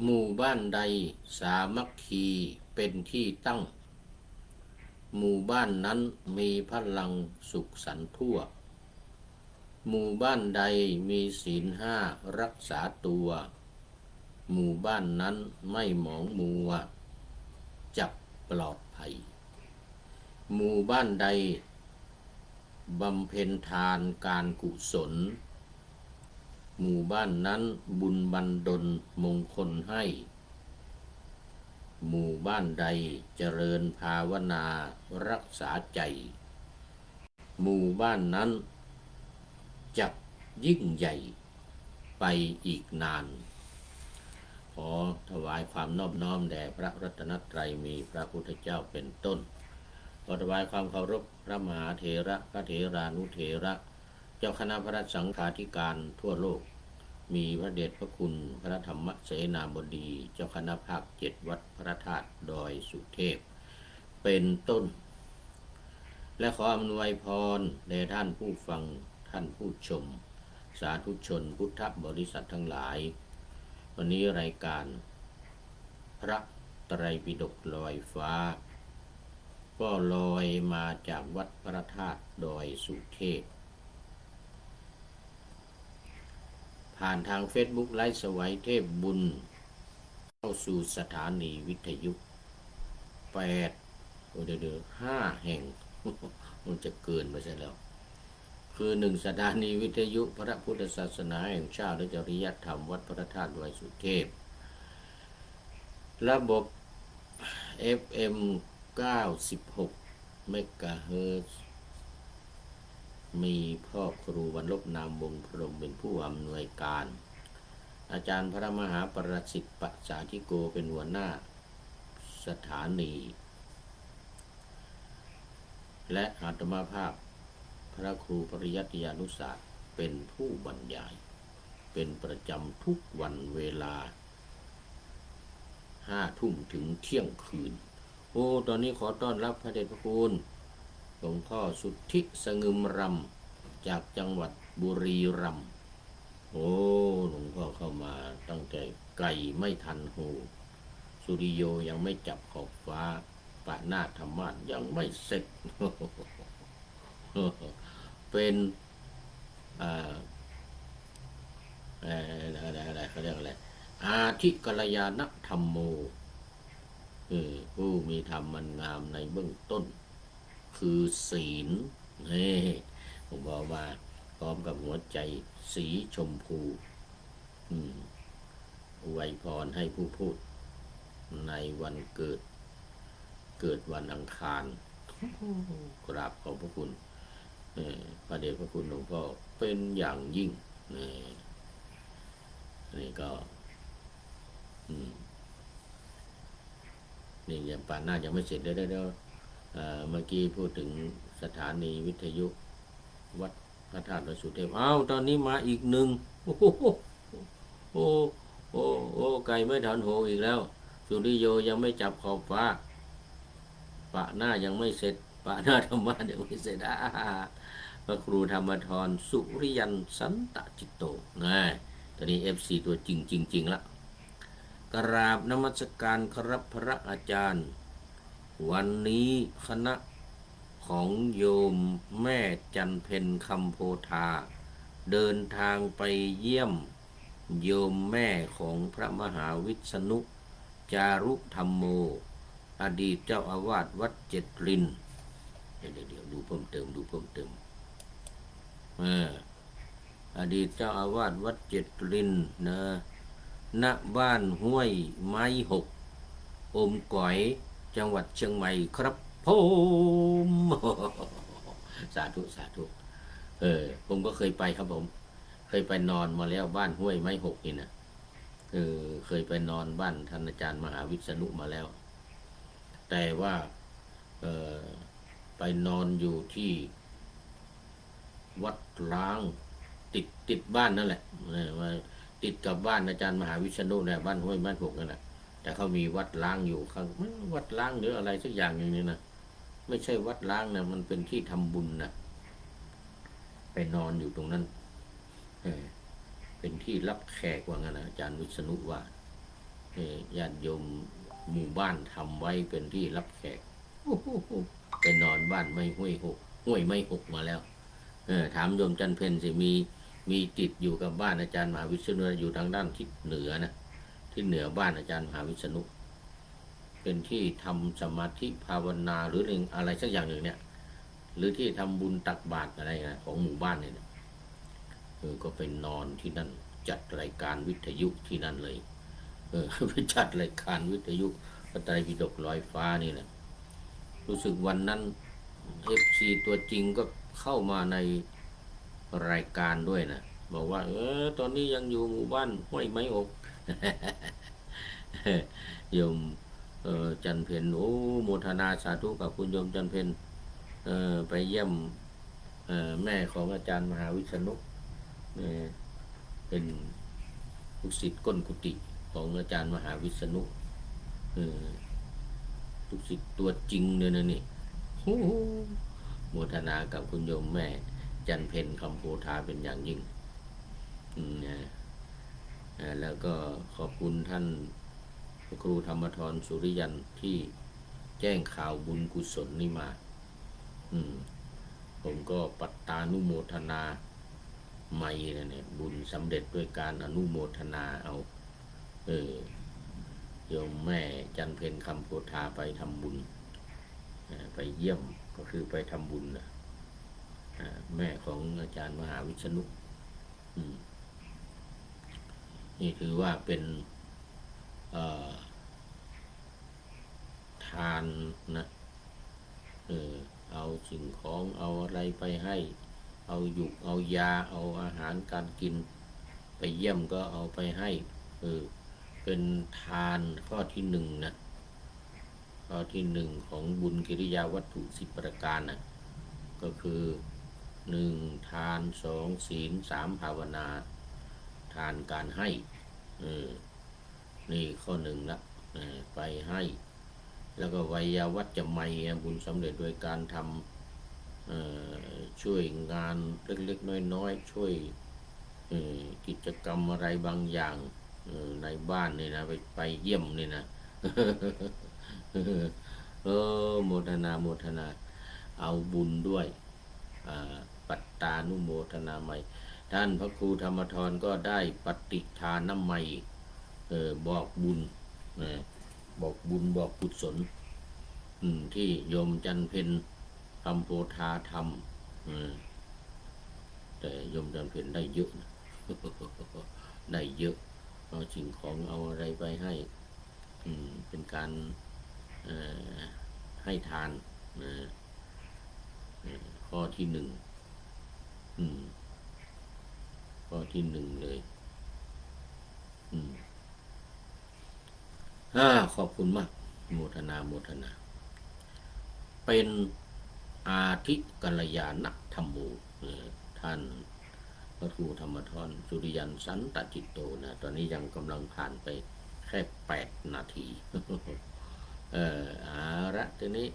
หมู่บ้านใดสามัคคีเป็นที่ตั้งหมู่บ้านนั้นมีพลังสุขสันต์ทั่วหมู่บ้านใดมีศีลห้ารักษาตัวหมู่บ้านนั้นไม่หมองมัวจักปลอดภัยหมู่บ้านใดบำเพ็ญทานการกุศลหมู่บ้านนั้นบุญบันดลมงคลให้หมู่บ้านใดเจริญภาวนารักษาใจหมู่บ้านนั้นจักยิ่งใหญ่ไปอีกนานขอถวายความนอบน้อมแด่พระรัตนตรัยมีพระพุทธเจ้าเป็นต้นขอถวายความเคารพพระมหาเถระพระเถรานุเถระเจ้าคณะพระสังฆาธิการทั่วโลกมีพระเดชพระคุณพระธรรมเสนาบดีเจ้าคณะภาค7วัดพระธาตุดอยสุเทพเป็นต้นและขออำนวยพรแด่ท่านผู้ฟังท่านผู้ชมสาธุชนพุทธบริษัททั้งหลายวันนี้รายการพระไตรปิฎกลอยฟ้าก็ลอยมาจากวัดพระธาตุดอยสุเทพผ่านทาง Facebook ไลฟ์สวัยเทพบุญเข้าสู่สถานีวิทยุ5 แห่ง มันจะเกินไปซะแล้วคือ1สถานีวิทยุพระพุทธศาสนาแห่งชาติและจริยธรรมวัดพระธาตุดอยสุเทพระบบ FM 96 เมกะเฮิรตซ์มีพ่อครูวรรลบนามวงศ์พรหมเป็นผู้อำนวยการอาจารย์พระมหาประสิทธิ์ปัจจาธิโกเป็นหัวหน้าสถานีและอาตมาภาพพระครูปริยัติยานุศาสตร์เป็นผู้บรรยายเป็นประจำทุกวันเวลา5 ทุ่มถึงเที่ยงคืนตอนนี้ขอต้อนรับพระเดชพระคุณหลวงพ่อสุทธิสงึมรำจากจังหวัดบุรีรัมย์หลวงพ่อเข้ามาตั้งแต่ไก่ไม่ทันหูสุริโยยังไม่จับขอบฟ้าปะหน้าธรรมะยังไม่เสร็จ เป็นอะไรเขาเรียกอะไรอาทิกัลยาณธรรมโมผู้มีธรรมมันงามในเบื้องต้นคือศีลผมบอกว่าพร้อมกับหัวใจสีชมพูอวยพรให้ผู้พูดในวันเกิดวันอังคารกราบขอบพระคุณพระเดชพระคุณหลวงพ่อเป็นอย่างยิ่งนี่ก็นี่ยังป่านหน้ายังไม่เสร็จเดี๋ยวเมื่อกี้พูดถึงสถานีวิทยุวัดพระธาตุดอยสุเทพตอนนี้มาอีกหนึ่งไก่ไม่ทันโหอีกแล้วสุริโยยังไม่จับขอบฟ้าปะหน้ายังไม่เสร็จปะหน้าธรรมะยังไม่เสร็จพระครูธรรมธรสุริยันสันตจิตโตตอนนี้ FC ตัวจริงละกราบนมัสการครับพระอาจารย์วันนี้คณะของโยมแม่จันเพ็ญคำโพธาเดินทางไปเยี่ยมโยมแม่ของพระมหาวิษณุจารุธรรมโมอดีตเจ้าอาวาสวัดเจ็ดรินเดี๋ยวดูเพิ่มเติมอดีตเจ้าอาวาสวัดเจ็ดรินณบ้านห้วยไม้หกอมก๋อยจังหวัดเชียงใหม่ครับผมสาธุผมก็เคยไปครับผมเคยไปนอนมาแล้วบ้านห้วยไม้หกนี่นะเคยไปนอนบ้านท่านอาจารย์มหาวิษณุมาแล้วแต่ว่าไปนอนอยู่ที่วัดล้างติดบ้านนั่นแหละติดกับบ้านอาจารย์มหาวิษณุเนี่ยบ้านห้วยบ้านหกนั่นแหละแต่เขามีวัดล้างอยู่ข้างวัดล้างหรืออะไรสักอย่างอย่างนี้นะไม่ใช่วัดล้างนะมันเป็นที่ทำบุญนะไปนอนอยู่ตรงนั้นเป็นที่รับแขกว่างั้นนะอาจารย์วิษณุว่า ญาติโยมหมู่บ้านทำไว้เป็นที่รับแขกไปนอนบ้านไม่ห้วยหกห้วยไม่หกมาแล้วถามโยมจันเพนสิมีติดอยู่กับบ้านอาจารย์มหาวิษณุอยู่ทางด้านทิศเหนือนะที่เหนือบ้านอาจารย์มหาวิษณุเป็นที่ทำสมาธิภาวนาหรืออะไรสักอย่างหนึ่งเนี่ยหรือที่ทำบุญตักบาตรอะไรนะของหมู่บ้านเนี่ยก็ไปนอนที่นั่นจัดรายการวิทยุที่นั่นเลยไปจัดรายการวิทยุพระไตรปิฎกลอยฟ้านี่แหละรู้สึกวันนั้นFCตัวจริงก็เข้ามาในรายการด้วยนะบอกว่าตอนนี้ยังอยู่หมู่บ้านห้วยไม้อก โยมจันเพนโอ้โมทนาสาธุกับคุณโยมจันเพนไปเยี่ยมแม่ของอาจารย์มหาวิษณุเป็นลูกศิษย์ก้นกุฏิของอาจารย์มหาวิษณุลูกศิษย์ตัวจริงเลยนะนี่โมทนากับคุณโยมแม่จันเพนคำโพธาเป็นอย่างยิ่งแล้วก็ขอบคุณท่านครูธรรมธรสุริยันที่แจ้งข่าวบุญกุศลนี่มาผมก็ปัตตานุโมทนาไม่เนี่ยบุญสำเร็จด้วยการอนุโมทนาเอาโยมแม่จันเพนคำโพธาไปทำบุญไปเยี่ยมก็คือไปทำบุญแม่ของอาจารย์มหาวิษณุนี่ถือว่าเป็นทานนะเอาสิ่งของเอาอะไรไปให้เอาหยุกเอายาเอาอาหารการกินไปเยี่ยมก็เอาไปให้เป็นทานข้อที่หนึ่งนะข้อที่หนึ่งของบุญกิริยาวัตถุ10ประการนะก็คือ1ทาน2ศีล3ภาวนาทานการให้นี่ข้อหนึ่งละไปให้แล้วก็วัยวัจจะไมบุญสำเร็จโดยการทำช่วยงานเล็กๆน้อยๆช่วยกิจกรรมอะไรบางอย่างในบ้านนี่นะไปเยี่ยมนี่นะโมทนาโมทนาเอาบุญด้วยปัตตานุโมทนาไมท่านพระครูธรรมธรก็ได้ปฏิทานน้ำไมบอกบุญบอกบุญบอกกุศลที่โยมจันเพนคำโพธาทำแต่โยมจันเพนได้เยอะนะได้เยอะเอาสิ่งของเอาอะไรไปให้เป็นการให้ทานข้อที่หนึ่งข้อที่หนึ่งเลยขอบคุณมากโมทนาโมทนาเป็นอาทิกัลยาณธรรมโมท่านพระครูธรรมธรสุริยันสันตจิตโตนะตอนนี้ยังกำลังผ่านไปแค่8 นาทีอาระทีนี้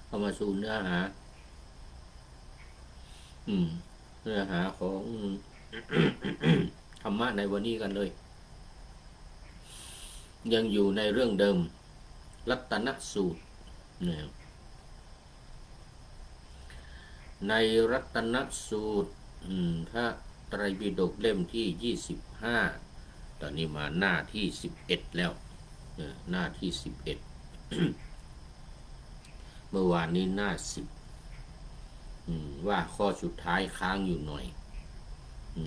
เข้ามาสู่เนื้อหาเนื้อหาของ ธรรมะในวันนี้กันเลยยังอยู่ในเรื่องเดิมรัตนสูตรในรัตนสูตรพระไตรปิฎกเล่มที่25ตอนนี้มาหน้าที่11แล้วหน้าที่11 เมื่อวานนี้หน้า10ว่าข้อสุดท้ายค้างอยู่หน่อย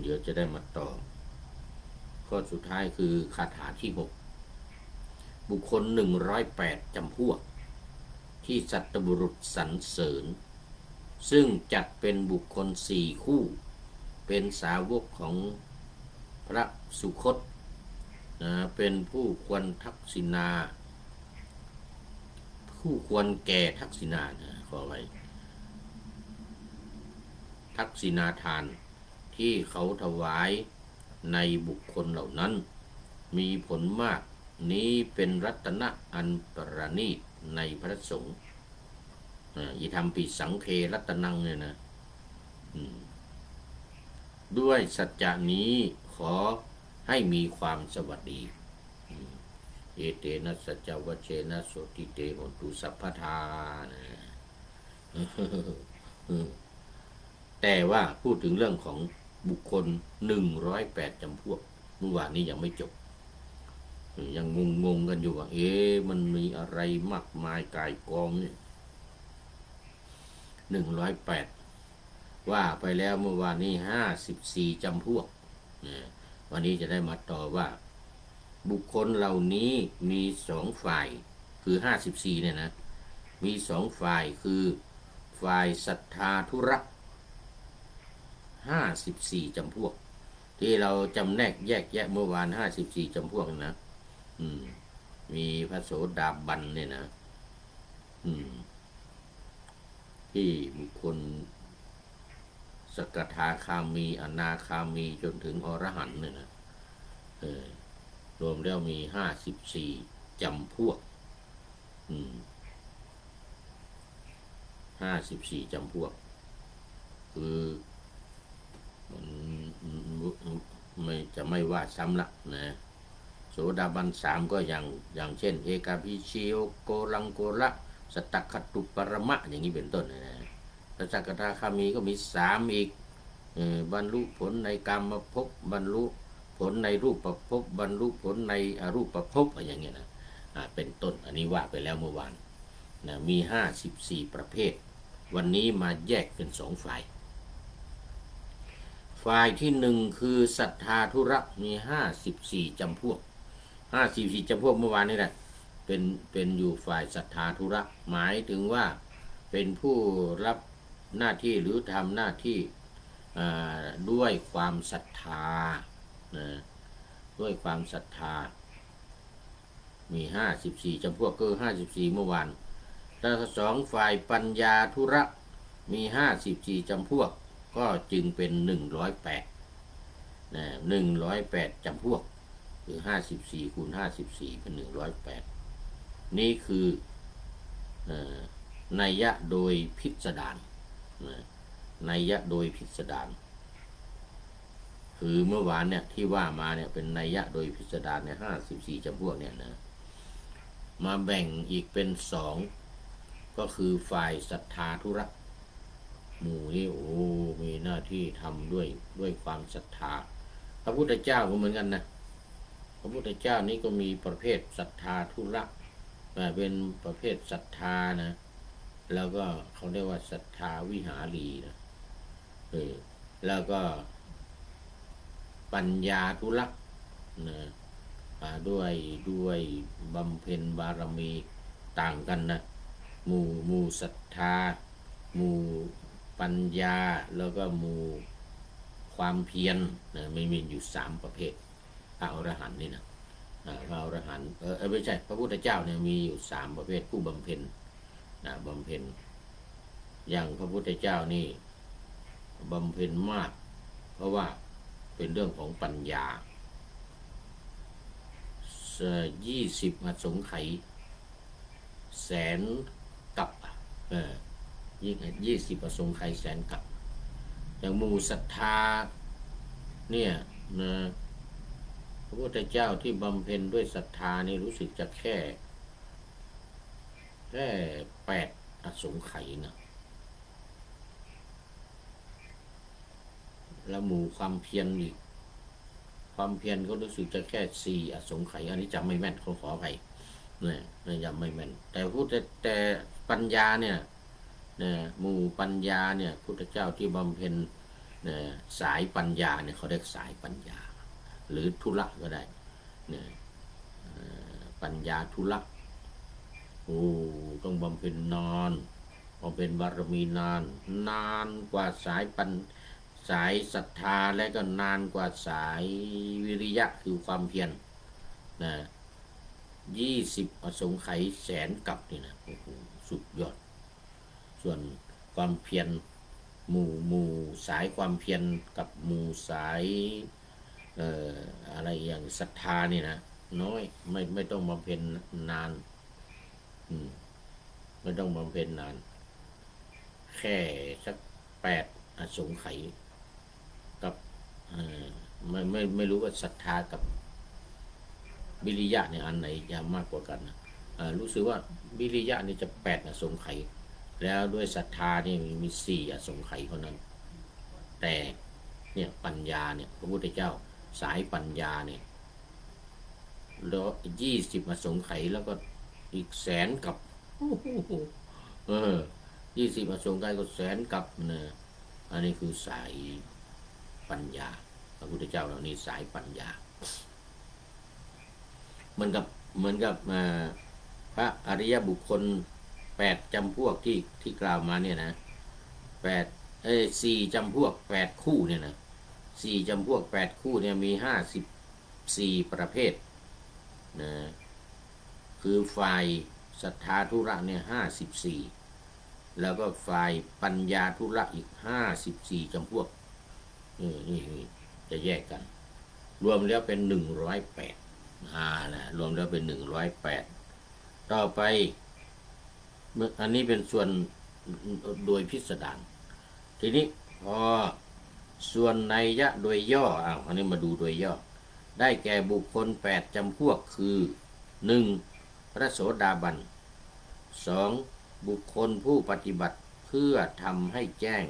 เดี๋ยวจะได้มาต่อข้อสุดท้ายคือคาถาที่6บุคคล108จำพวกที่สัตบุรุษสรรเสริญซึ่งจัดเป็นบุคคล4 คู่เป็นสาวกของพระสุคตเป็นผู้ควรทักษิณาผู้ควรแก่ทักษิณาขอไว้ทักษิณาทานที่เขาถวายในบุคคลเหล่านั้นมีผลมากนี้เป็นรัตนะอันประณีตในพระสงฆ์ อิธรรมปิสังเครัตนังเนี่ยนะด้วยสัจจานี้ขอให้มีความสวัสดีเอเตนะสัจจวัชเชนะโสติเตโหตุสัพพทานะแต่ว่าพูดถึงเรื่องของบุคคล108จำพวกเมื่อวานนี้ยังไม่จบยังงงกันอยู่ว่ามันมีอะไรมากมายกายกองเนี่ย108ว่าไปแล้วเมื่อวานนี้54จำพวกวันนี้จะได้มาต่อว่าบุคคลเหล่านี้มี2ฝ่ายคือ54เนี่ยนะมี2ฝ่ายคือฝ่ายศรัทธาธุระ54จำพวกที่เราจำแนกแยกแยะเมื่อวาน54จำพวกนะมีพระโสดาบันเนี่ยนะที่บุคคลสกทาคามีอนาคามีจนถึงอรหันต์เนี่ยนะรวมแล้วมี54จำพวก54จำพวกคือมันไม่ว่าซ้ำละนะโสดาบัน3ก็อย่างเช่นเอกาพิชิโอโกลังโกละสตัคคตุปรมะอย่างนี้เป็นต้นนะพระสกทาคามีก็มี3อีกบรรลุผลในกามภพบรรลุผลในรูปภพบรรลุผลในอรูปภพอะไรอย่างเงี้ยนะเป็นต้นอันนี้ว่าไปแล้วเมื่อวานนะมี54ประเภทวันนี้มาแยกเป็น2ฝ่ายฝ่ายที่1คือศรัทธาธุระมี54จำพวก54จำพวกเมื่อวานนี่แหละเป็นอยู่ฝ่ายศรัทธาธุระหมายถึงว่าเป็นผู้รับหน้าที่หรือทำหน้าที่ด้วยความศรัทธาด้วยความศรัทธามี54จำพวกก็54เมื่อวานแล้ว2ฝ่ายปัญญาธุระมี54จำพวกก็จึงเป็น108นะ108จำพวกคือ54คูณ54เป็น108นี่คือนัยยะโดยพิสดารนัยยะโดยพิสดารคือเมื่อวานเนี่ยที่ว่ามาเนี่ยเป็นนัยยะโดยพิสดารเนี่ย54จำพวกเนี่ยนะมาแบ่งอีกเป็น2ก็คือฝ่ายศรัทธาธุระหมู่นี่มีหน้าที่ทำด้วยความศรัทธาพระพุทธเจ้าก็เหมือนกันนะพระพุทธเจ้านี้ก็มีประเภทศรัทธาธุระเป็นประเภทศรัทธานะแล้วก็เขาเรียกว่าศรัทธาวิหารีนะแล้วก็ปัญญาธุระนะด้วยบำเพ็ญบารมีต่างกันนะหมู่ศรัทธาหมู่ปัญญาแล้วก็หมู่ความเพียรนะไม่มีอยู่3ประเภทพระอรหันต์นี่นะพระอรหันต์ไม่ใช่พระพุทธเจ้าเนี่ยมีอยู่3ประเภทผู้บำเพ็ญนะบำเพ็ญอย่างพระพุทธเจ้านี่บำเพ็ญมากเพราะว่าเป็นเรื่องของปัญญา20อสงไขยแสนกับ20อสงไขยแสนกับอย่างหมู่ศรัทธาเนี่ยนะพระพุทธเจ้าที่บำเพ็ญด้วยศรัทธานี่รู้สึกจะแค่8อสงไขยนะแล้วหมู่ความเพียรอีกความเพียรก็รู้สึกจะแค่4อสงไขยอันนี้จำไม่แม่นขออภัยเนี่ยจำไม่แม่นแต่ปัญญาเนี่ยหมู่ปัญญาเนี่ยพุทธเจ้าที่บำเพ็ญสายปัญญาเนี่ยเขาเรียกสายปัญญาหรือธุระก็ได้ปัญญาธุระต้องบำเพ็ญนานบำเพ็ญบารมีนานกว่าสายศรัทธาและก็นานกว่าสายวิริยะคือความเพียร20อสงไขยแสนกับนี่นะสุดยอดส่วนความเพียรหมู่สายความเพียรกับหมู่สายอะไรอย่างศรัทธานี่นะน้อยไม่ต้องบำเพ็ญนานไม่ต้องบำเพ็ญนาน แค่สัก8อสงไขยกับไม่รู้ว่าศรัทธากับวิริยะเนี่ยอันไหนจะมากกว่ากันนะรู้สึกว่าวิริยะนี่จะ8อสงไขยแล้วด้วยศรัทธานี่มี4อสงไขยเท่านั้นแต่เนี่ยปัญญาเนี่ยพระพุทธเจ้าสายปัญญาเนี่ยแล้ว20อสงไขยแล้วก็อีกแสนกับ20อสงไขยก็แสนกับนะอันนี้คือสายปัญญาพระพุทธเจ้าเหล่านี้สายปัญญาเหมือนกับพระอริยบุคคล8จำพวกที่กล่าวมาเนี่ยนะ4จำพวก8คู่เนี่ยนะ4จำพวก8คู่เนี่ยมี54ประเภทนะคือฝ่ายศรัทธาธุระเนี่ย54แล้วก็ฝ่ายปัญญาธุระอีก54จำพวกนี่จะแยกกันรวมแล้วเป็น108นะรวมแล้วเป็น108ต่อไปอันนี้เป็นส่วนโดยพิสดารทีนี้พอส่วนนัยยะโดยย่ออันนี้มาดูโดยย่อได้แก่บุคคล8จำพวกคือ 1. พระโสดาบัน 2. บุคคลผู้ปฏิบัติเพื่อทำให้แจ้ง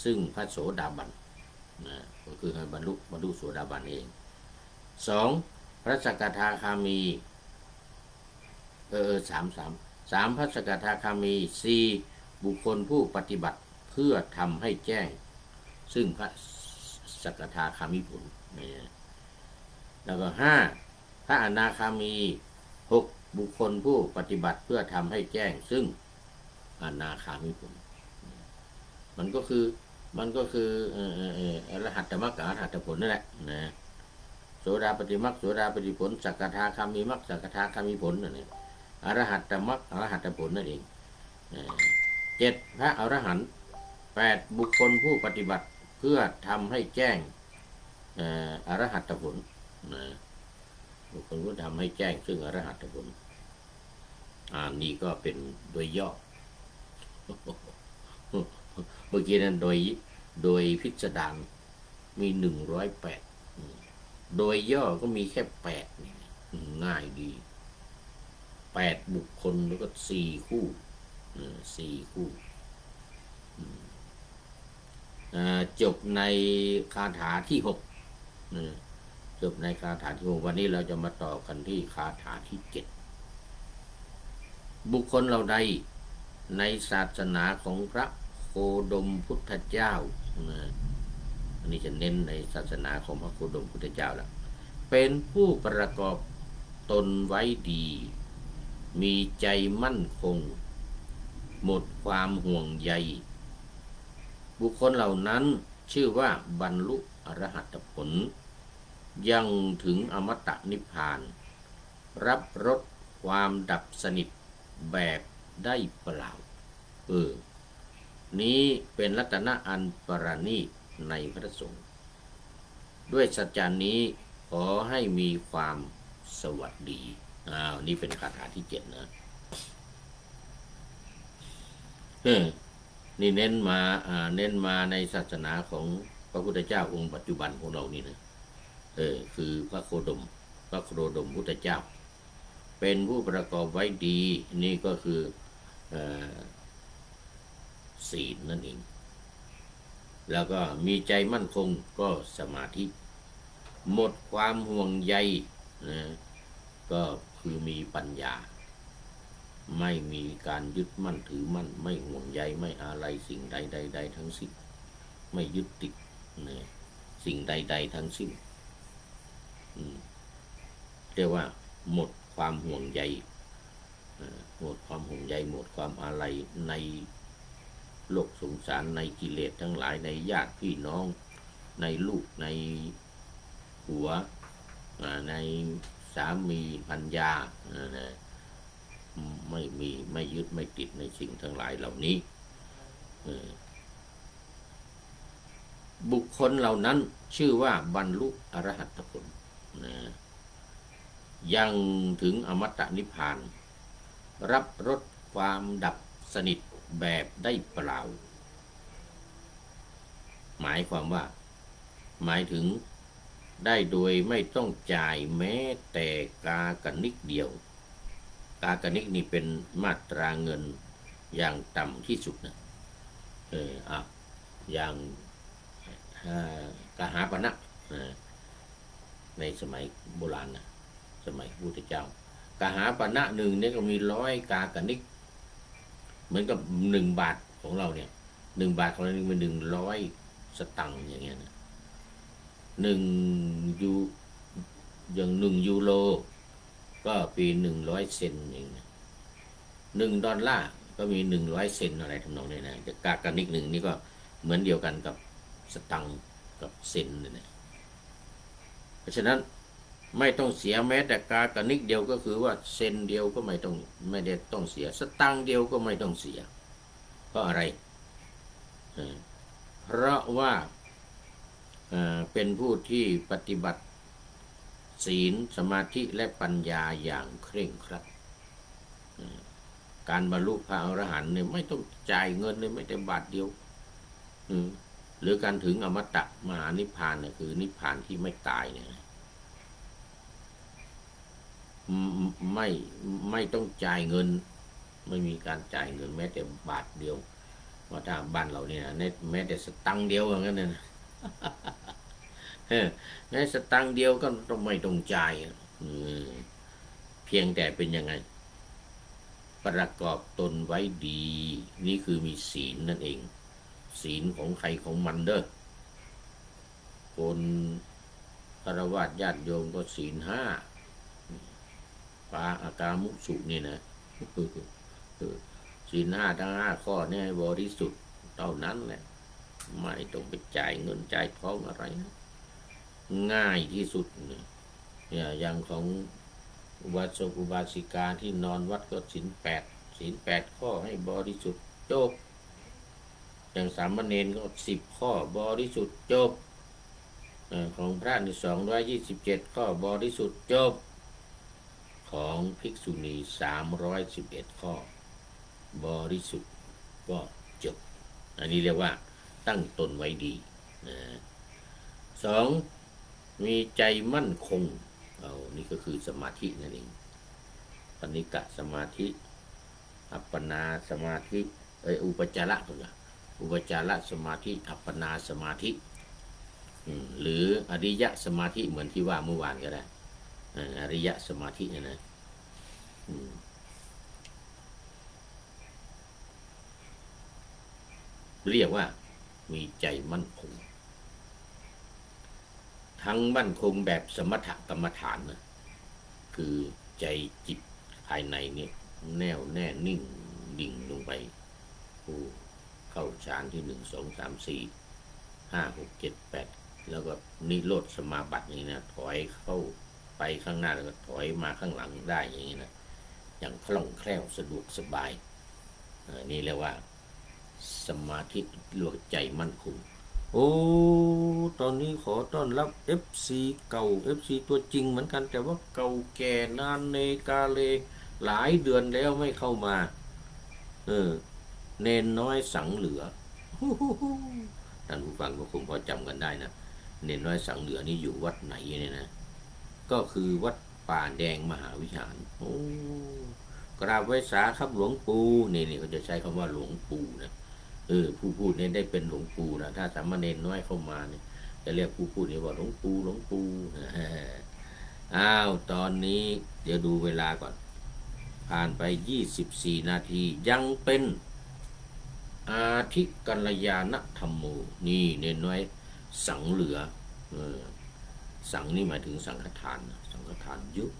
ซึ่งพระโสดาบันนะก็คือให้บรรลุโสดาบันเอง 2. พระสกทาคามี3พระสกทาคามี 4. บุคคลผู้ปฏิบัติเพื่อทำให้แจ้งซึ่งพระสกทาคามิผลแล้วก็5พระอนาคามี 6. บุคคลผู้ปฏิบัติเพื่อทำให้แจ้งซึ่งอนาคามิผลมันก็คืออรหัตตมรรคกับอรหัตตผลนั่นแหละนะโสดาปฏิมรรคโสดาปฏิผลสกทาคามีมรรคสกทาคามีผลนั่นเองอรหัตตมรรคอรหัตตผลนั่นเอง7พระอรหันต์8บุคคลผู้ปฏิบัติเพื่อทำให้แจ้งอรหัตตผลนะบุคคลผู้ทำให้แจ้งซึ่งอรหัตตผลนี่ก็เป็นโดยย่อ เมื่อกี้นั้นโดยพิสดารมี108โดยย่อก็มีแค่8ง่ายดี8บุคคลแล้วก็4คู่4คู่จบในคาถาที่6จบในคาถาที่6วันนี้เราจะมาต่อกันที่คาถาที่7บุคคลเหล่าใดในศาสนาของพระโคดมพุทธเจ้าอันนี้จะเน้นในศาสนาของพระโคดมพุทธเจ้าแล้วเป็นผู้ประกอบตนไว้ดีมีใจมั่นคงหมดความห่วงใยบุคคลเหล่านั้นชื่อว่าบรรลุอรหัตผลยังถึงอมตะนิพพานรับรสความดับสนิทแบบได้เปล่านี้เป็นรัตนะอันประณีตในพระสงฆ์ด้วยสัจจานี้ขอให้มีความสวัสดีนี่เป็นคาถาที่7นะนี่เน้นมาในศาสนาของพระพุทธเจ้าองค์ปัจจุบันของเรานี่นะคือพระโคดมพุทธเจ้าเป็นผู้ประกอบไว้ดีนี่ก็คือศีลนั่นเองแล้วก็มีใจมั่นคงก็สมาธิหมดความห่วงใยนะก็คือมีปัญญาไม่มีการยึดมั่นถือมั่นไม่ห่วงใยไม่อะไรสิ่งใดทั้งสิ้นไม่ยึดติดนะสิ่งใดทั้งสิ้นเรียกว่าหมดความห่วงใยหมดความห่วงใยหมดความอะไรในโลกสงสารในกิเลสทั้งหลายในญาติพี่น้องในลูกในผัวในสามีภรรยาไม่ยึดไม่ติดในสิ่งทั้งหลายเหล่านี้บุคคลเหล่านั้นชื่อว่าบรรลุอรหัตผลยังถึงอมตะนิพพานรับรสความดับสนิท แบบได้เปล่าหมายความว่าหมายถึงได้โดยไม่ต้องจ่ายแม้แต่กากนิกเดียวกากนิกนี่เป็นมาตราเงินอย่างต่ำที่สุดนะอย่างกหาปณะในสมัยโบราณนะสมัยพุทธเจ้ากหาปณะหนึ่งเนี่ยก็มี100 กากนิกเหมือนกับ1 บาทของเราเนี่ย1 บาทของเรานี่เป็น100 สตังค์อย่างเงี้ยนะยูอย่าง1 ยูโรก็ปี100 เซนเองนะ1 ดอลลาร์ก็มี100 เซนอะไรทำนองนี้นะกากนิกหนึ่งนี่ก็เหมือนเดียวกันกับสตังค์กับเซนเลยนะเพราะฉะนั้นไม่ต้องเสียแม้แต่กากนิกเดียวก็คือว่าเซนเดียวก็ไม่ได้ต้องเสียสตังค์เดียวก็ไม่ต้องเสียเพราะอะไรเพราะว่าเป็นผู้ที่ปฏิบัติศีลสมาธิและปัญญาอย่างเคร่งครัดการบรรลุพระอรหันต์เนี่ยไม่ต้องจ่ายเงินเลยไม่แต่บาทเดียวหรือการถึงอมตะมหานิพพานเนี่ยคือนิพพานที่ไม่ตายเนี่ยไม่ต้องจ่ายเงินไม่มีการจ่ายเงินแม้แต่บาทเดียวว่าถ้าบ้านเราเนี่ยแม้แต่สตังค์เดียวอย่างนั้นนะแม้สตังค์เดียวก็ไม่ต้องจ่ายเพียงแต่เป็นยังไงประกอบตนไว้ดีนี่คือมีศีลนั่นเองศีลของใครของมันเด้อคนฆราวาสญาติโยมก็ศีล 5ปาอากามุสุนี่นะศีล 5ทั้ง5 ข้อเนี่ยบริสุทธิ์เท่านั้นแหละไม่ต้องไปจ่ายเงินจ่ายทองอะไรนะง่ายที่สุดเนี่ยอย่างของอุบาสกอุบาสิกาที่นอนวัดก็ศีล 8ข้อให้บริสุทธิ์จบอย่างสามเณรก็10 ข้อบริสุทธิ์จบของพระนี่227 ข้อบริสุทธิ์จบของภิกษุณี311 ข้อบริสุทธิ์ก็จบอันนี้เรียกว่าตั้งตนไว้ดี2มีใจมั่นคงนี่ก็คือสมาธินั่นเองปณิกะสมาธิอัปปนาสมาธิอุปจาระก็ได้อุปจารสมาธิอัปปนาสมาธิหรืออริยสมาธิเหมือนที่ว่าเมื่อวานก็ได้อริยสมาธิเนี่ยนะเรียกว่ามีใจมั่นคงทั้งมั่นคงแบบสมถกรรมฐานนะคือใจจิตภายในนี่แน่วแน่นิ่งดิ่งลงไปเข้าฌานที่1 2 3 4 5 6 7 8แล้วก็นิโรธสมาบัตินี่นะถอยเข้าไปข้างหน้าแล้วก็ถอยมาข้างหลังได้อย่างนี้นะอย่างคล่องแคล่วสะดวกสบายนี่เรียกว่าสมาธิหลวงใจมั่นคงตอนนี้ขอต้อนรับ FC เก่า FC ตัวจริงเหมือนกันแต่ว่าเก่าแก่นานเนกาเลหลายเดือนแล้วไม่เข้ามาเนนน้อยสังเหลือท่านผู้ฟังก็คงพอจำกันได้นะเนนน้อยสังเหลือนี่อยู่วัดไหนเนี่ยนะก็คือวัดป่าแดงมหาวิหารกราบไหว้สาครับหลวงปู่นี่เขาจะใช้คำว่าหลวงปู่นะผู้พูดเนี่ยได้เป็นหลวงปู่นะถ้าสามเณรน้อยเข้ามาเนี่ยจะเรียกผู้พูดนี่ว่าหลวงปู่หลวงปู่ตอนนี้เดี๋ยวดูเวลาก่อนผ่านไป24 นาทียังเป็นอาทิกัลยาณธรรมโมนี่เน้นไว้สังเหลือสังนี่หมายถึงสังฆทานสังฆทานเยอะ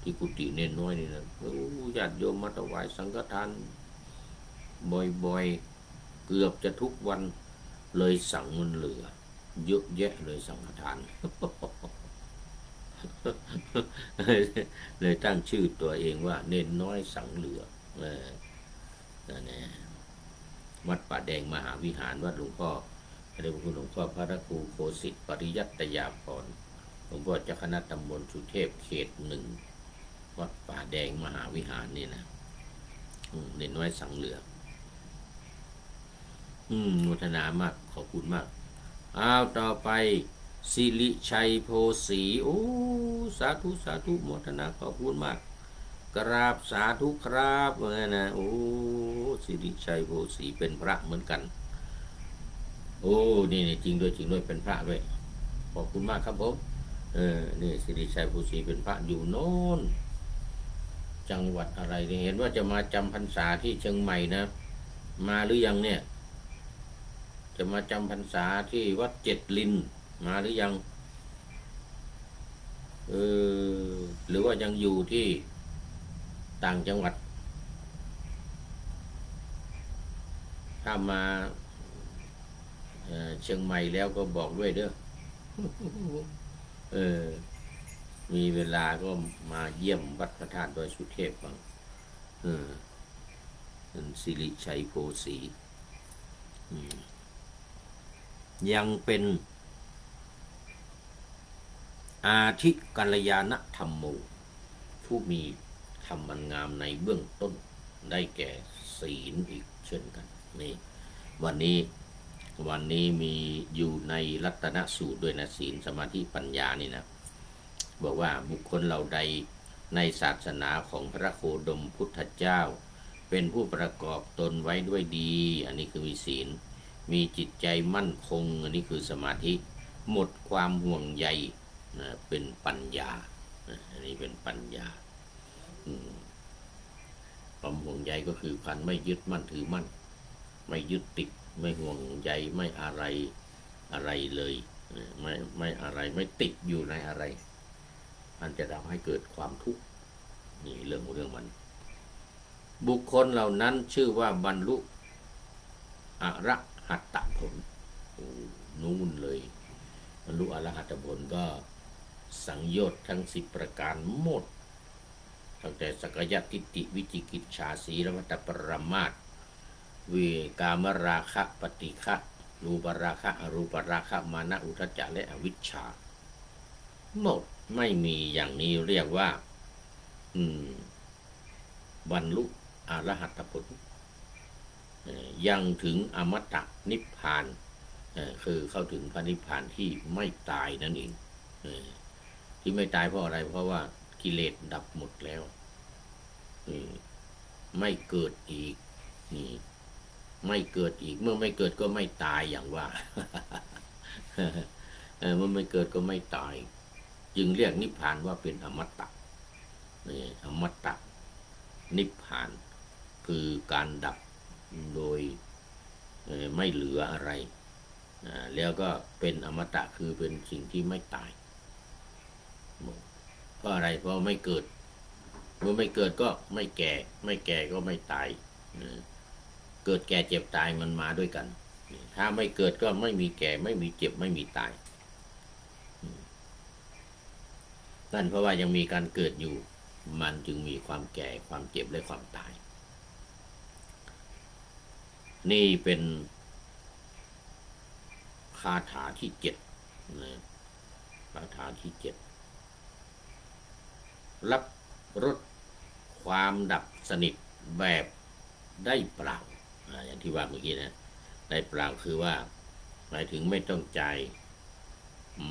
ที่กุฏิเน้นน้อยนี่นะญาติโยมมาถวายสังฆทานบ่อยๆเกือบจะทุกวันเลยสังมันเหลือเยอะแยะเลยสังฆทาน เลยตั้งชื่อตัวเองว่าเน้นน้อยสังเหลือนั่นแหละวัดป่าแดงมหาวิหารวัดหลวงพ่อพระเดชพระคุณหลวงพ่อพระครูโคสิทธิ์ปริยัตยาภรณ์หลวงพ่อเจ้าคณะตำบลสุเทพเขต 1วัดป่าแดงมหาวิหารนี่นะเน้นน้อยสังเหลือ โมทนามากขอบคุณมากอ้าวต่อไปสิริชัยโพสีโอ้สาธุสาธุโมทนาขอบคุณมากกราบสาธุครับว่าไงนะโอ้สิริชัยโพสีเป็นพระเหมือนกันโอ้นี่จริงด้วยจริงด้วยเป็นพระด้วยขอบคุณมากครับผมนี่สิริชัยโพสีเป็นพระอยู่โน้นจังหวัดอะไรเนี่ยเห็นว่าจะมาจำพรรษาที่เชียงใหม่นะมาหรือยังเนี่ยจะมาจำพรรษาที่วัดเจ็ดลินมาหรือยังเอหรือว่ายังอยู่ที่ต่างจังหวัดถ้ามาเชียงใหม่แล้วก็บอกด้วยเด้อเออมีเวลาก็มาเยี่ยมวัดพระธาตุดอยสุเทพบ้างเออสิริชัยโพสียังเป็นอาทิกัลยาณธรรมโมผู้มีธรรมอันงามในเบื้องต้นได้แก่ศีลอีกเช่นกันนี่วันนี้มีอยู่ในรัตนสูตรด้วยนะศีลสมาธิปัญญานี่นะบอกว่าบุคคลเหล่าใดในศาสนาของพระโคดมพุทธเจ้าเป็นผู้ประกอบตนไว้ด้วยดีอันนี้คือมีศีลมีจิตใจมั่นคงอันนี้คือสมาธิหมดความห่วงใยนะเป็นปัญญาอันนี้เป็นปัญญาความห่วงใยก็คือการไม่ยึดมั่นถือมั่นไม่ยึดติดไม่ห่วงใยไม่อะไรเลยไม่อะไรไม่ติดอยู่ในอะไรมันจะทำให้เกิดความทุกข์นี่เรื่องมันบุคคลเหล่านั้นชื่อว่าบรรลุอรหัตตผลนู่นเลยบรรลุอรหัตผลก็สังโยชน์ทั้ง10ประการหมดตั้งแต่สักยทิฏฐิวิจิกิจฉาสีลมัตตปรมาสวิกามราคะปฏิฆะรูปราคะอรูปราคะมานะอุทธัจจะและอวิชชาหมดไม่มีอย่างนี้เรียกว่าบรรลุอรหัตผลยังถึงอมตะนิพพานคือเข้าถึงพระนิพพานที่ไม่ตายนั่นเองที่ไม่ตายเพราะอะไรเพราะว่ากิเลสดับหมดแล้วไม่เกิดอีกไม่เกิดอีกเมื่อไม่เกิดก็ไม่ตายอย่างว่าเมื่อไม่เกิดก็ไม่ตายจึงเรียกนิพพานว่าเป็นอมตะอมตะนิพพานคือการดับโดยไม่เหลืออะไรแล้วก็เป็นอมตะคือเป็นสิ่งที่ไม่ตายเพราะอะไรเพราะไม่เกิดเมื่อไม่เกิดก็ไม่แก่ไม่แก่ก็ไม่ตายเกิดแก่เจ็บตายมันมาด้วยกันถ้าไม่เกิดก็ไม่มีแก่ไม่มีเจ็บไม่มีตายนั่นเพราะว่ายังมีการเกิดอยู่มันจึงมีความแก่ความเจ็บและความตายนี่เป็นคาถาที่7นะคาถาที่7รับรสความดับสนิทแบบได้เปล่าอย่างที่ว่าเมื่อกี้นะได้เปล่าคือว่าหมายถึงไม่ต้องจ่าย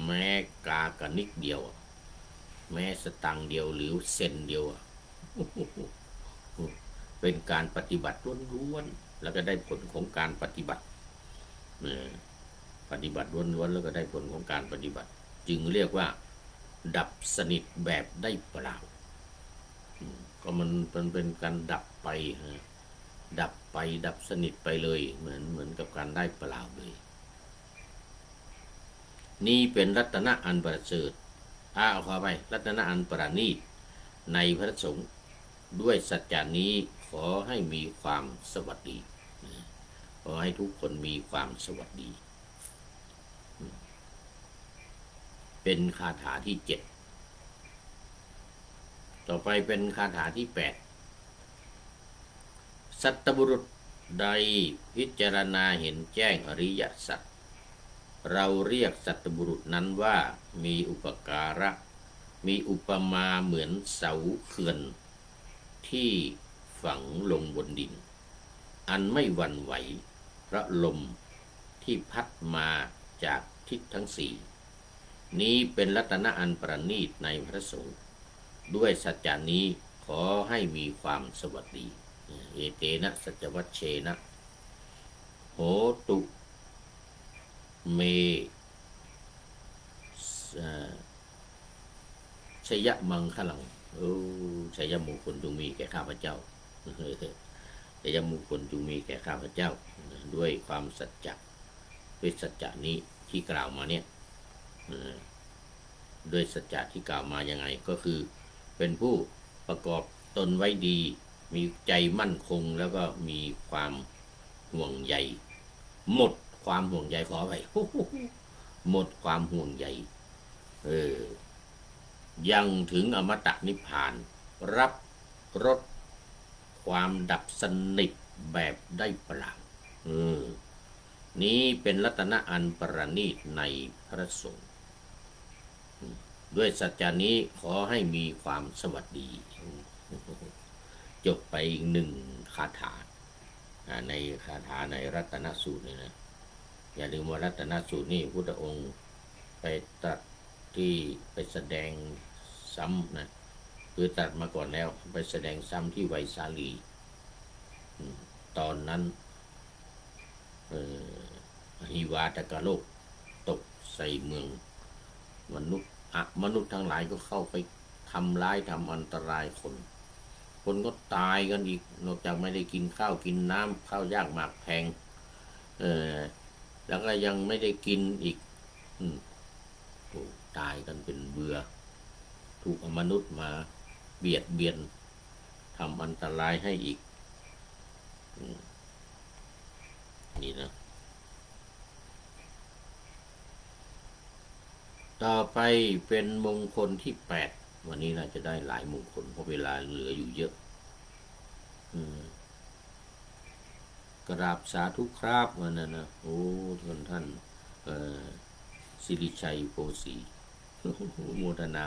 แม้กากระนิกเดียวแม้สตังค์เดียวหรือเซนเดียวเป็นการปฏิบัติล้วนๆแล้วก็ได้ผลของการปฏิบัติล้วนๆแล้วก็ได้ผลของการปฏิบัติจึงเรียกว่าดับสนิทแบบได้เปล่าก็มันเป็นการดับไปดับสนิทไปเลยเหมือนกับการได้เปล่าเลยนี่เป็นรัตนะอันประเสริฐเอาเข้าไปรัตนะอันประณีตในพระสงฆ์ด้วยสัจจานี้ขอให้มีความสวัสดีขอให้ทุกคนมีความสวัสดีเป็นคาถาที่7ต่อไปเป็นคาถาที่8สัตบุรุษใดพิจารณาเห็นแจ้งอริยสัจเราเรียกสัตบุรุษนั้นว่ามีอุปการะมีอุปมาเหมือนเสาเขื่อนที่ฝังลงบนดินอันไม่หวั่นไหวเพ ราะลมที่พัดมาจากทิศทั้งสี่นี้เป็นรัตนะอันประณีตในพระสงฆ์ด้วยสัจจานี้ขอให้มีความสวัสดีเอเตนะสัจวัชเชนะโหตุเมชยมังคลังชัยมงคลจงมีแก่ข้าพเจ้าชัยมงคลจงมีแก่ข้าพเจ้าด้วยความสัจจะด้วยสัจจะนี้ที่กล่าวมาเนี่ยด้วยสัจจะที่กล่าวมายังไงก็คือเป็นผู้ประกอบตนไว้ดีมีใจมั่นคงแล้วก็มีความห่วงใยหมดความห่วงใยขอไปหมดความห่วงใยยังถึงอมตะนิพพานรับรสความดับสนิทแบบได้เปล่านี้เป็นรัตนะอันประณีตในพระสงฆ์ด้วยสัจจานี้ขอให้มีความสวัสดีจบไปอีกหนึ่งคาถาในคาถาในรัตนสูตรนี่นะอย่าลืมว่ารัตนสูตรนี่พุทธองค์ไปตรัสที่ไปแสดงซ้ำนะคือตรัสมาก่อนแล้วไปแสดงซ้ำที่ไวสาลีตอนนั้นหิวาตกโลกตกใส่เมืองมนุษย์ทั้งหลายก็เข้าไปทำร้ายทำอันตรายคนก็ตายกันอีกนอกจากไม่ได้กินข้าวกินน้ำข้าวยากหมากแพงแล้วก็ยังไม่ได้กินอีกตายกันเป็นเบื่อถูกมนุษย์มาเบียดเบียนทำอันตรายให้อีกนี่นะต่อไปเป็นมงคลที่8วันนี้น่าจะได้หลายมงคลเพราะเวลาเหลืออยู่เยอะกราบสาธุครับวันนั้นนะโอ้ท่านสิริชัยโพสีโมทนา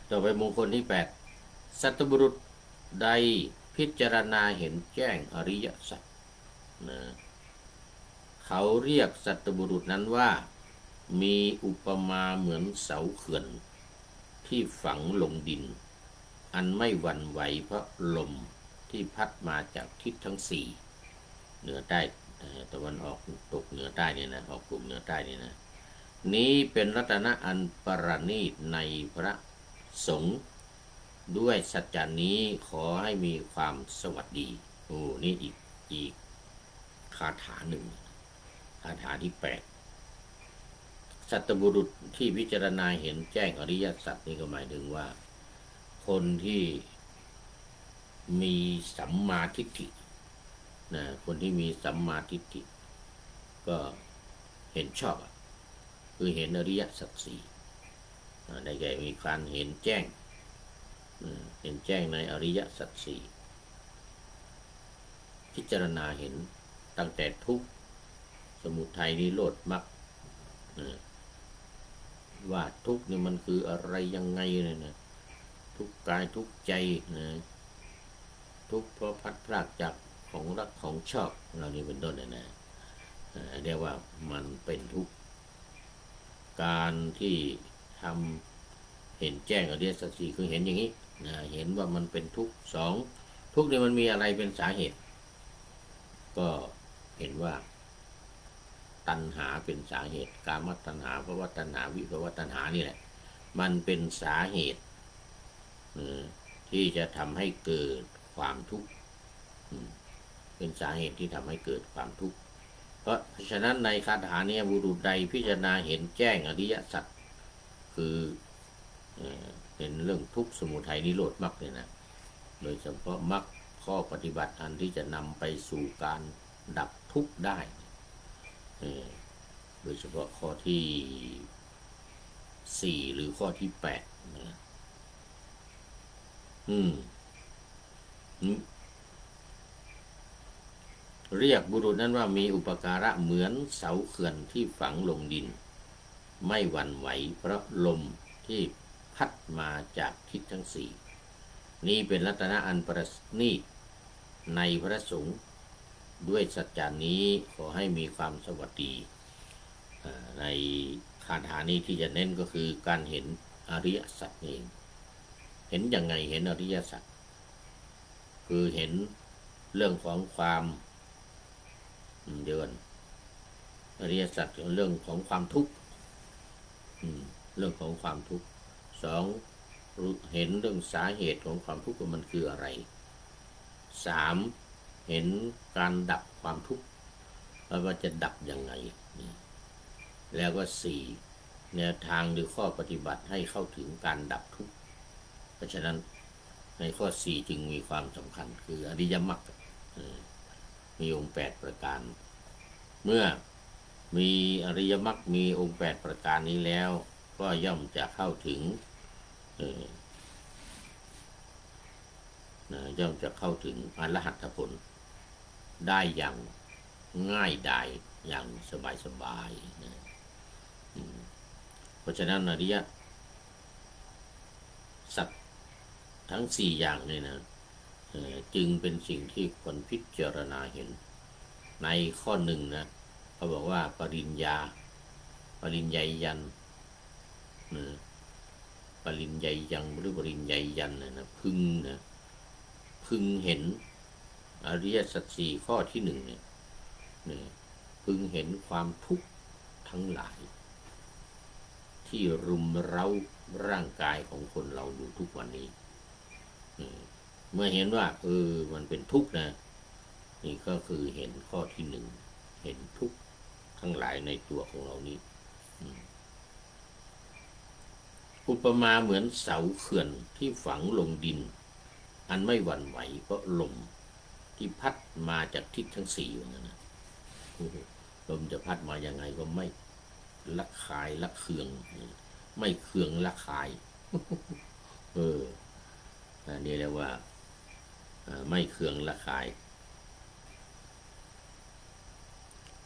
ต่อไปมงคลที่8สัตบุรุษใดพิจารณาเห็นแจ้งอริยสัจนะเขาเรียกสัตบุรุษนั้นว่ามีอุปมาเหมือนเสาเขื่อนที่ฝังลงดินอันไม่หวั่นไหวเพราะลมที่พัดมาจากทิศทั้งสี่เหนือใต้ตะวันออกตกเหนือใต้นี่นะออกตกเหนือใต้นี่นะนี้เป็นรัตนะอันประณีตในพระสงฆ์ด้วยสัจจานี้ขอให้มีความสวัสดีนี่อีกคาถาหนึ่งคาถาที่8สัตบุรุษที่พิจารณาเห็นแจ้งอริยสัจนี่ก็หมายถึงว่าคนที่มีสัมมาทิฏฐินะคนที่มีสัมมาทิฏฐิก็เห็นชอบคือเห็นอริยสัจสี่ได้แก่มีการเห็นแจ้งในอริยสัจสี่พิจารณาเห็นตั้งแต่ทุกข์สมุทัยนิโรธมรรคว่าทุกข์นี่มันคืออะไรยังไงเนี่ยนะทุกข์กายทุกข์ใจนะทุกข์เพราะพัดพรากจากของรักของชอบเรานี่เป็นต้นนะเรียกว่ามันเป็นทุกข์การที่ทำเห็นแจ้งอริยสัจสี่คือเห็นอย่างนี้นะเห็นว่ามันเป็นทุกข์2ทุกข์นี่มันมีอะไรเป็นสาเหตุก็เห็นว่าตัณหาเป็นสาเหตุกามตัณหาภวตัณหาวิภวตัณหานี่แหละมันเป็นสาเหตุที่จะทำให้เกิดความทุกข์เป็นสาเหตุที่ทำให้เกิดความทุกข์เพราะฉะนั้นในคาถานี้บุรุษใดพิจารณาเห็นแจ้งอริยสัจคือเป็นเรื่องทุกข์สมุทัยนิโรธมรรคเนี่ยนะโดยเฉพาะมรรคข้อปฏิบัติอันที่จะนำไปสู่การดับทุกข์ได้โดยเฉพาะข้อที่4หรือข้อที่8นะเรียกบุรุษนั้นว่ามีอุปการะเหมือนเสาเขื่อนที่ฝังลงดินไม่หวั่นไหวเพราะลมที่พัดมาจากทิศทั้ง4นี้เป็นรัตนะอันประณีตในพระสงฆ์ ด้วยสัจจานี้ขอให้มีความสวัสดีในคาถานี้ที่จะเน้นก็คือการเห็นอริยสัจเองเห็นยังไงเห็นอริยสัจคือเห็นเรื่องของความเดี๋ยวก่อนอริยสัจเรื่องของความทุกข์เรื่องของความทุกข์สองเห็นเรื่องสาเหตุของความทุกข์ว่ามันคืออะไรสามเห็นการดับความทุกข์ว่าจะดับยังไงแล้วก็สี่แนวทางหรือข้อปฏิบัติให้เข้าถึงการดับทุกข์เพราะฉะนั้นในข้อสี่จึงมีความสำคัญคืออริยมรรคมีองค์8ประการเมื่อมีอริยมรรคมีองค์8ประการนี้แล้วก็ย่อมจะเข้าถึงย่อมจะเข้าถึงอรหัตผลได้อย่างง่ายดายอย่างสบายๆนะเพราะฉะนั้นอริยสัจทั้ง4อย่างนี่นะจึงเป็นสิ่งที่ควรพิจารณาเห็นในข้อหนึ่งนะเขาบอกว่าปริญญายันปริญญายังหรือปริญญายันนะพึงเห็นอริยสัจสี่ข้อที่หนึ่งเนี่ยพึงเห็นความทุกข์ทั้งหลายที่รุมเร้าร่างกายของคนเราอยู่ทุกวันนี้เมื่อเห็นว่ามันเป็นทุกข์นะนี่ก็คือเห็นข้อที่หนึ่งเห็นทุกข์ทั้งหลายในตัวของเรานี้อุปมาเหมือนเสาเขื่อนที่ฝังลงดินอันไม่หวั่นไหวเพราะลมที่พัดมาจากทิศทั้งสี่อย่างนั้นนะลมจะพัดมาอย่างไงก็ไม่ละคายละเคืองไม่เคืองละคายนี่เรียกว่าไม่เคืองละคาย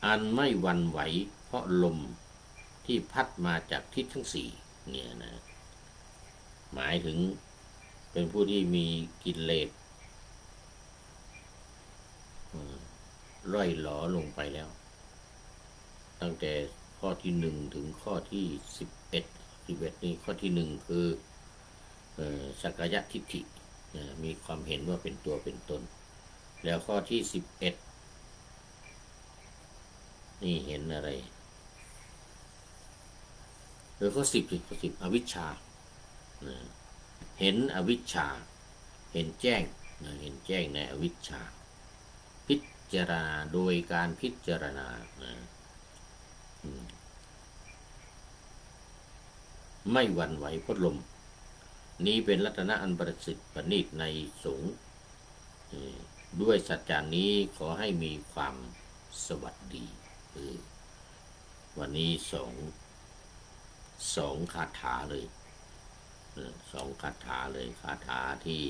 อันไม่หวั่นไหวเพราะลมที่พัดมาจากทิศทั้งสี่เนี่ยนะหมายถึงเป็นผู้ที่มีกิเลสร่อยหลอลงไปแล้วตั้งแต่ข้อที่1ถึงข้อที่11นี่ข้อที่1คือสักกายทิฏฐิมีความเห็นว่าเป็นตัวเป็นตนแล้วข้อที่11นี่เห็นอะไรหรือข้อ10อวิชชาเห็นอวิชชาเห็นแจ้งเห็นแจ้งในอวิชชาพิจารณาโดยการพิจารณาไม่หวั่นไหวเพราะลมนี้เป็นรัตนะอันประสิทธิ์ประณีตในสงฆ์ด้วยสัจจานี้ขอให้มีความสวัสดีวันนี้สองคาถาเลย2คาถาเลยคาถาที่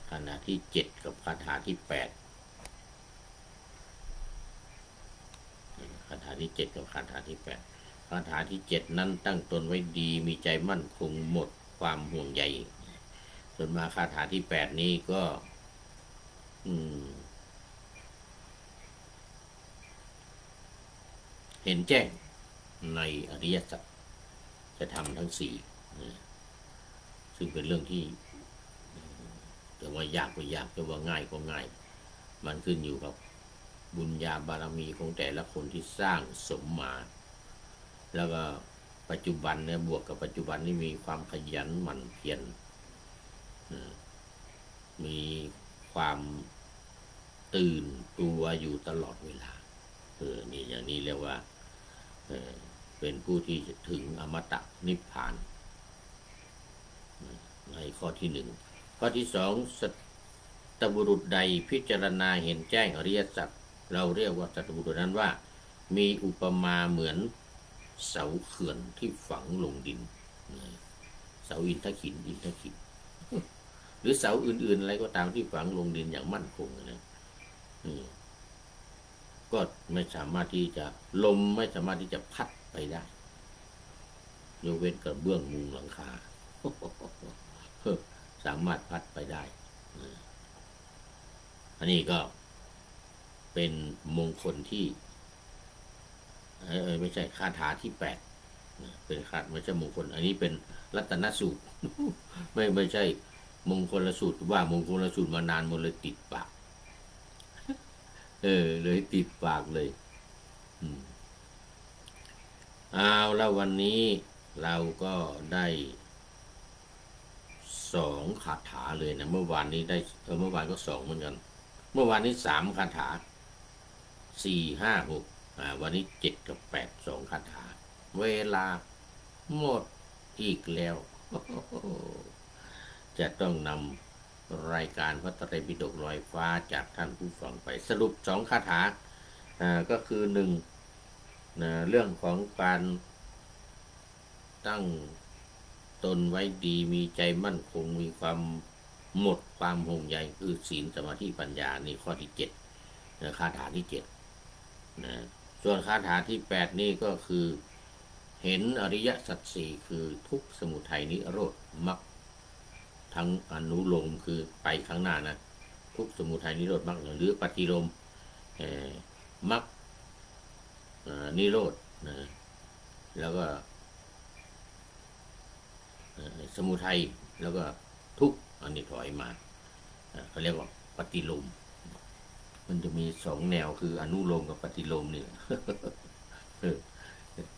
คาถาที่7กับคาถาที่8คาถาที่7กับคาถาที่8คาถาที่7นั้นตั้งตนไว้ดีมีใจมั่นคงหมดความห่วงใยส่วนมาคาถาที่8นี้ก็เห็นแจ้งในอริยสัจจะทำทั้ง4ซึ่งเป็นเรื่องที่จะว่ายากก็ยากจะว่าง่ายก็ง่ายมันขึ้นอยู่กับบุญญาบารมีของแต่ละคนที่สร้างสมมาแล้วก็ปัจจุบันเนี่ยบวกกับปัจจุบันนี่มีความขยันหมั่นเพียรมีความตื่นตัวอยู่ตลอดเวลานี่อย่างนี้เรียกว่าเป็นผู้ที่จะถึงอมตะนิพพานในข้อที่1ข้อที่2สัตบุรุษใดพิจารณาเห็นแจ้งอริยสัจเราเรียกว่าสัตบุรุษนั้นว่ามีอุปมาเหมือนเสาเขื่อนที่ฝังลงดินเสาอินทขินหรือเสาอื่นๆอะไรก็ตามที่ฝังลงดินอย่างมั่นคงนะก็ไม่สามารถที่จะลมไม่สามารถที่จะพัดไปได้ยกเว้นกระเบื้องมุงหลังคาสามารถพัดไปได้ อันนี้ก็เป็นมงคลที่ไม่ใช่คาถาที่8เป็นคาถาไม่ใช่มงคลอันนี้เป็นรัตนสูตร ไม่ใช่มงคลสูตรว่ามงคลสูตรมานานหมดเลยติดปากเลยติดปากเลยเอาแล้ววันนี้เราก็ได้2 คาถาเลยนะเมื่อวานนี้ได้เมื่อวานก็2เหมือนกันเมื่อวานนี้3 คาถา4 5 6วันนี้7 กับ 8 2 คาถาเวลาหมดอีกแล้ว จะต้องนำรายการพระไตรปิฎกลอยฟ้าจากท่านผู้ฟังไปสรุป2 คาถาก็คือ1เรื่องของการตั้งตนไว้ดีมีใจมั่นคงมีความหมดความห่วงใยคือศีลสมาธิปัญญานี่ข้อที่7คาถาที่7นะส่วนคาถาที่8นี่ก็คือเห็นอริยสัจสี่คือทุกข์สมุทัยนิโรธมรรคทั้งอนุโลมคือไปข้างหน้านะทุกข์สมุทัยนิโรธมรรคหรือปฏิโลมมรรคนิโรธนะแล้วก็สมุทัยแล้วก็ทุกข์อันนี้ถอยมาเขาเรียกว่าปฏิโลมมันจะมี2 แนวคืออนุโลมกับปฏิโลมนี่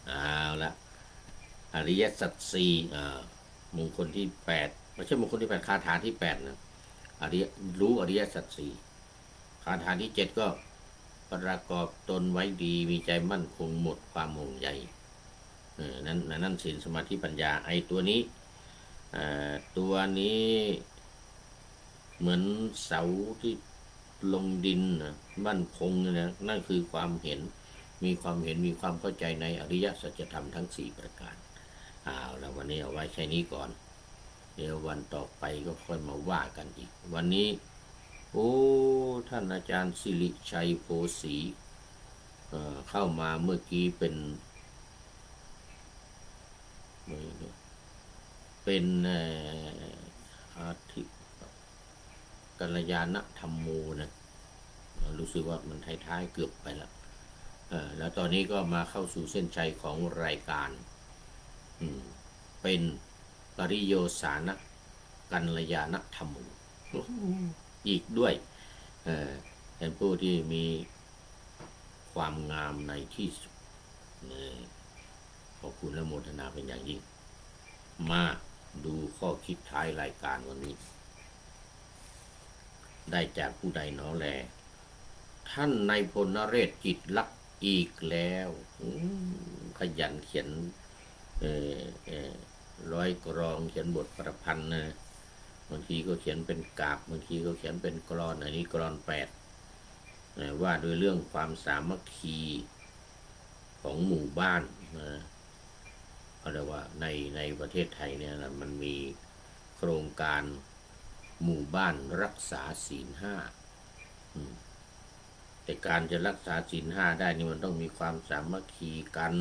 เอาละอริยสัจสี่มงคลที่8ไม่ใช่มงคลที่8คาถาที่8นะรู้อริยสัจสี่คาถาที่7ก็ประกอบตนไว้ดีมีใจมั่นคงหมดความห่วงใยนั่นศีลสมาธิปัญญาไอตัวนี้เหมือนเสาที่ลงดินมั่นคงนะนั่นคือความเห็นมีความเข้าใจในอริยสัจธรรมทั้ง4 ประการแล้ววันนี้เอาไว้แค่นี้ก่อนเดี๋ยววันต่อไปก็ค่อยมาว่ากันอีกวันนี้ท่านอาจารย์สิริชัยโพสีเข้ามาเมื่อกี้เป็นอาทิกัลยาณธรรมโมนะรู้สึกว่ามันท้ายๆเกือบไปแล้วแล้วตอนนี้ก็มาเข้าสู่เส้นชัยของรายการเป็นปริโยสานะกัลยาณธรรมโมอีกด้วยเป็นผู้ที่มีความงามในที่สุดขอบคุณและโมทนาเป็นอย่างยิ่งมาดูข้อคิดท้ายรายการวันนี้ได้จากผู้ใดหนอแลท่านนายพลนเรศจิตลักษ์อีกแล้วขยันเขียนร้อยกรองเขียนบทประพันธ์นะบางทีก็เขียนเป็นกาบบางทีก็เขียนเป็นกลอนอันนี้กลอน8ว่าโดยเรื่องความสามัคคีของหมู่บ้านเขาเรียกว่าในประเทศไทยเนี่ยนะมันมีโครงการหมู่บ้านรักษาศีล 5แต่การจะรักษาศีล 5ได้นี่มันต้องมีความสามัคคีกัน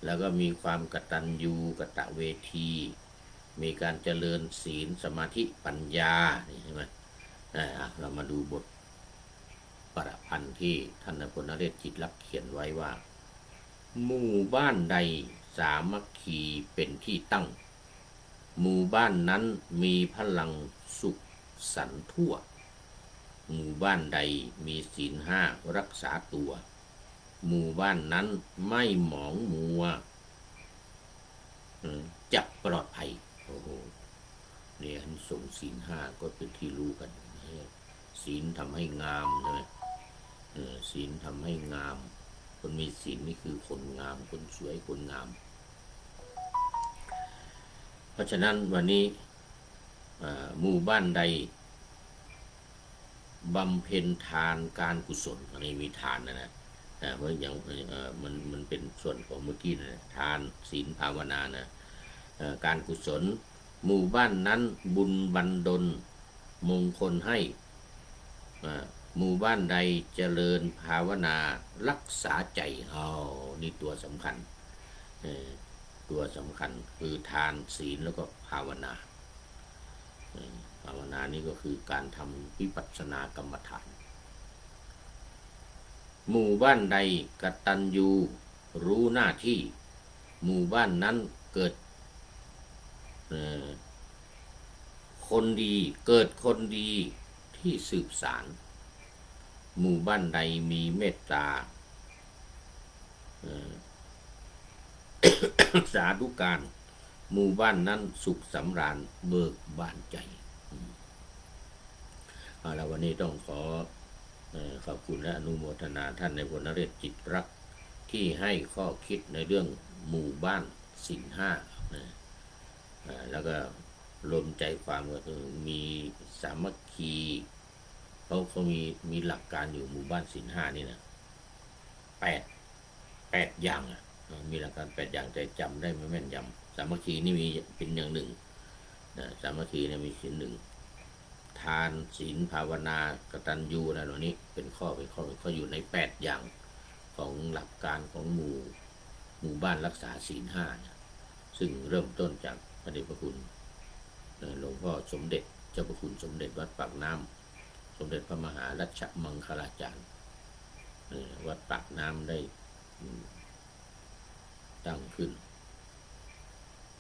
แล้วก็มีความกตัญญูกตเวทีมีการเจริญศีลสมาธิปัญญาใช่ไหมเรามาดูบทประพันธ์ที่ท่านนพลนเรศจิตลักษ์เขียนไว้ว่าหมู่บ้านใดสามัคคีเป็นที่ตั้งหมู่บ้านนั้นมีพลังสุขสันต์ทั่วหมู่บ้านใดมีศีล 5รักษาตัวหมู่บ้านนั้นไม่หมองมัวจักปลอดภัยเนี่ยอันสงศีล 5ก็เป็นที่รู้กันศีลทำให้งามใช่ไหมศีลทำให้งามคนมีศีลนี่คือคนงามคนสวยคนงามเพราะฉะนั้นวันนี้หมู่บ้านใดบำเพ็ญทานการกุศลอันนี้มีทานนะเพราะอย่างมันเป็นส่วนของเมื่อกี้นะทานศีลภาวนานะการกุศลหมู่บ้านนั้นบุญบันดลมงคลให้หมู่บ้านใดเจริญภาวนารักษาใจนี่ตัวสำคัญคือทานศีลแล้วก็ภาวนา ภาวนานี้ก็คือการทำวิปัสสนากรรมฐานหมู่บ้านใดกตัญญูรู้หน้าที่หมู่บ้านนั้นเกิดคนดีเกิดคนดีที่สืบสารหมู่บ้านใดมีเมตตาสาธุการหมู่บ้านนั้นสุขสำราญเบิกบานใจเอาละวันนี้ต้องขอขอบคุณและอนุโมทนาท่านในพลนเรศจิตรักที่ให้ข้อคิดในเรื่องหมู่บ้านศีลห้าแล้วก็รวมใจความก็คือมีสามัคคีเขามีหลักการอยู่หมู่บ้านศีลห้านี่นะแปดอย่างมีหลักการ8 อย่างแต่จำได้ไม่แม่นยำสามัคคีนี่มีเป็นอย่างหนึ่งสามัคคีเนี่ยมีศีลหนึ่งทานศีลภาวนากตัญญูอะไรเหล่านี้เป็นข้ออยู่ใน8 อย่างของหลักการของหมู่บ้านรักษาศีลห้าซึ่งเริ่มต้นจากพระเดชพระคุณหลวงพ่อสมเด็จเจ้าพระคุณสมเด็จวัดปากน้ำสมเด็จพระมหารัชมังคลาจารย์วัดปากน้ำได้ตั้งขึ้น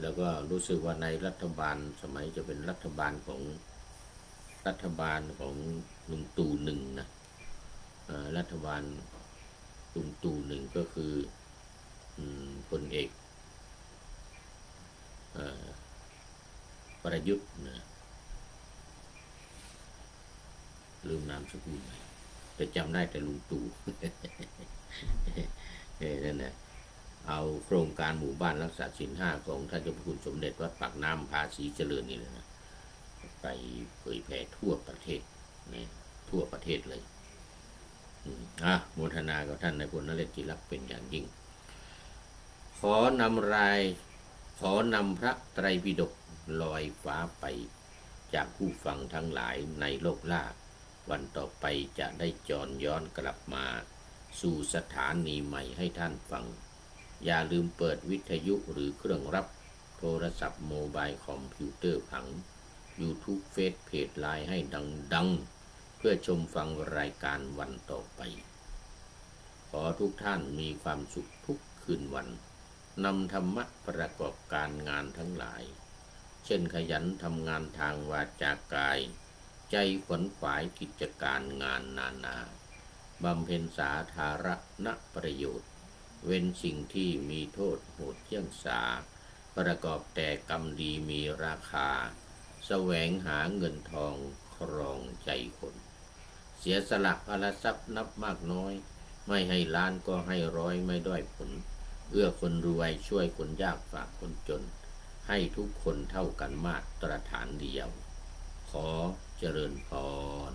แล้วก็รู้สึกว่าในรัฐบาลสมัยจะเป็นรัฐบาลของลุงตู่หนึ่งนะรัฐบาลลุงตู่หนึ่งก็คือพลเอกประยุทธ์นะลืมนามสกุลแต่จำได้แต่ลุงตู่ นั่นแหละเอาโครงการหมู่บ้านรักษาศีลห้าของท่านเจ้าพระคุณสมเด็จวัดปากน้ำภาษีเจริญนี่เลยนะไปเผยแผ่ทั่วประเทศนี่ทั่วประเทศเลยโมทนากับท่านในพลนเรศจิรักเป็นอย่างยิ่งขอนำพระไตรปิฎกลอยฟ้าไปจากผู้ฟังทั้งหลายในโลกล่าวันต่อไปจะได้จรย้อนกลับมาสู่สถานีใหม่ให้ท่านฟังอย่าลืมเปิดวิทยุหรือเครื่องรับโทรศัพท์โมบายคอมพิวเตอร์ผัง YouTube เฟซเพจไลน์ให้ดังเพื่อชมฟังรายการวันต่อไปขอทุกท่านมีความสุขทุกคืนวันนำธรรมะประกอบการงานทั้งหลายเช่นขยันทำงานทางวาจากายใจขวนขวายกิจการงานนาบำเพ็ญสาธารณประโยชน์เว้นสิ่งที่มีโทษโหดเหี้ยมสาประกอบแต่กรรมดีมีราคาแสวงหาเงินทองครองใจคนเสียสละพลทรัพย์นับมากน้อยไม่ให้ล้านก็ให้ร้อยไม่ด้อยผลเอื้อคนรวยช่วยคนยากฝากคนจนให้ทุกคนเท่ากันมาตรฐานเดียวขอเจริญพร